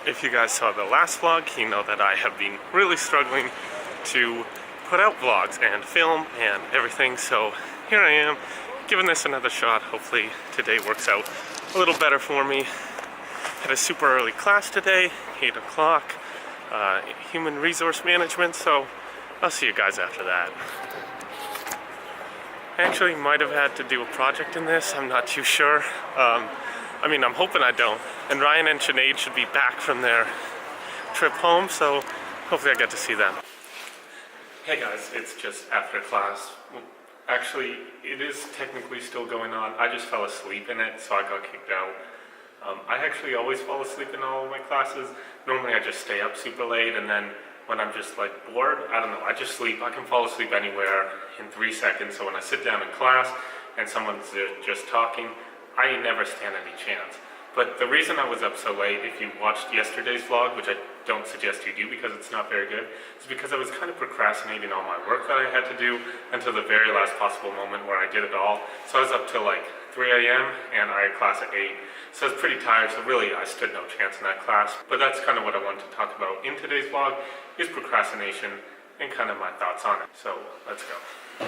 If you guys saw the last vlog, you know that I have been really struggling to put out vlogs and film and everything, so here I am, giving this another shot. Hopefully today works out a little better for me. Had a super early class today, 8 o'clock, human resource management, so I'll see you guys after that. I actually might have had to do a project in this, I'm not too sure. I'm hoping I don't. And Ryan and Sinead should be back from their trip home, so hopefully I get to see them. Hey guys, it's just after class. Actually, it is technically still going on. I just fell asleep in it, so I got kicked out. I actually always fall asleep in all of my classes. Normally I just stay up super late, and then when I'm just like bored, I don't know, I just sleep. I can fall asleep anywhere in 3 seconds, so when I sit down in class and someone's just talking, I never stand any chance. But the reason I was up so late, if you watched yesterday's vlog, which I don't suggest you do because it's not very good, is because I was kind of procrastinating all my work that I had to do until the very last possible moment where I did it all. So I was up till like 3 a.m. and I had class at 8. So I was pretty tired, so really I stood no chance in that class. But that's kind of what I wanted to talk about in today's vlog, is procrastination and kind of my thoughts on it. So let's go.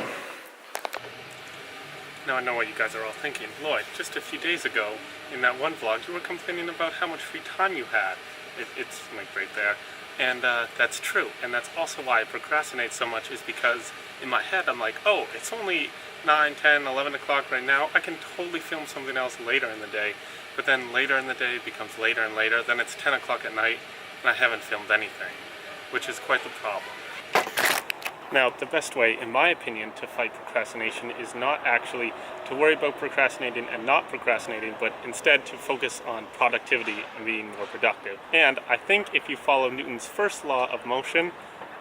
Now I know what you guys are all thinking. Lloyd, just a few days ago, in that one vlog, you were complaining about how much free time you had. It's linked right there. And that's true. And that's also why I procrastinate so much, is because in my head I'm like, oh, it's only 9, 10, 11 o'clock right now. I can totally film something else later in the day. But then later in the day becomes later and later. Then it's 10 o'clock at night and I haven't filmed anything, which is quite the problem. Now, the best way, in my opinion, to fight procrastination is not actually to worry about procrastinating and not procrastinating, but instead to focus on productivity and being more productive. And I think if you follow Newton's first law of motion,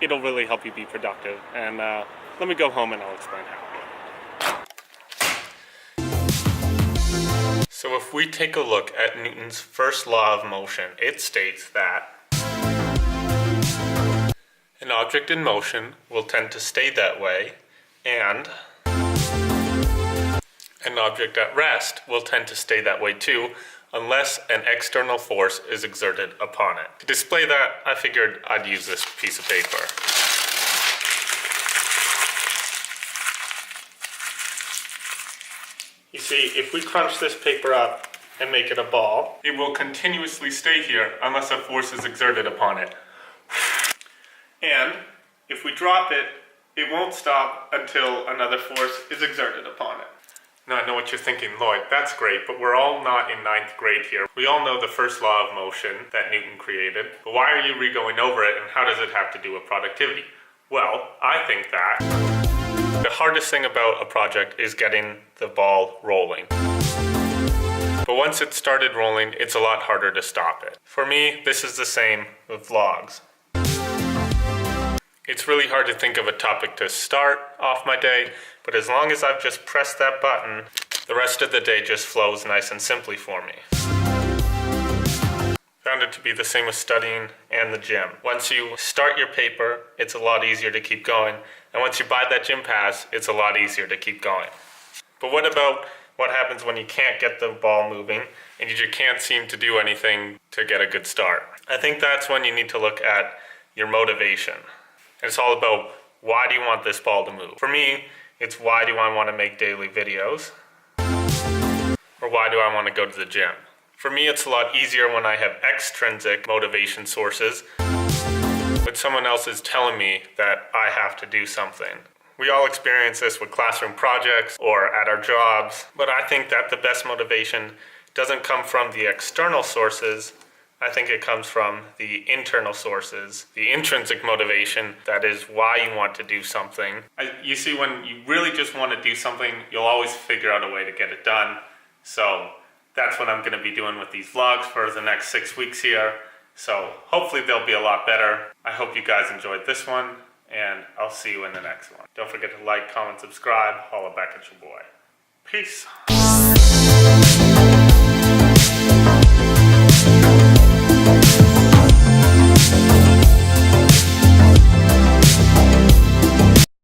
it'll really help you be productive. And let me go home and I'll explain how. So if we take a look at Newton's first law of motion, it states that an object in motion will tend to stay that way, and an object at rest will tend to stay that way too, unless an external force is exerted upon it. To display that, I figured I'd use this piece of paper. You see, if we crunch this paper up and make it a ball, it will continuously stay here unless a force is exerted upon it. And if we drop it, it won't stop until another force is exerted upon it. Now I know what you're thinking, Lloyd, that's great, but we're all not in 9th grade here. We all know the first law of motion that Newton created, but why are you re-going over it, and how does it have to do with productivity? Well, I think that the hardest thing about a project is getting the ball rolling. But once it's started rolling, it's a lot harder to stop it. For me, this is the same with vlogs. It's really hard to think of a topic to start off my day, but as long as I've just pressed that button, the rest of the day just flows nice and simply for me. Found it to be the same with studying and the gym. Once you start your paper, it's a lot easier to keep going, and once you buy that gym pass, it's a lot easier to keep going. But what about what happens when you can't get the ball moving and you just can't seem to do anything to get a good start? I think that's when you need to look at your motivation. It's all about, why do you want this ball to move? For me, it's why do I want to make daily videos? Or why do I want to go to the gym? For me, it's a lot easier when I have extrinsic motivation sources, but someone else is telling me that I have to do something. We all experience this with classroom projects or at our jobs, but I think that the best motivation doesn't come from the external sources. I think it comes from the internal sources, the intrinsic motivation, that is why you want to do something. You see, when you really just want to do something, you'll always figure out a way to get it done. So that's what I'm going to be doing with these vlogs for the next 6 weeks here. So hopefully they'll be a lot better. I hope you guys enjoyed this one, and I'll see you in the next one. Don't forget to like, comment, subscribe. Holla back at your boy. Peace.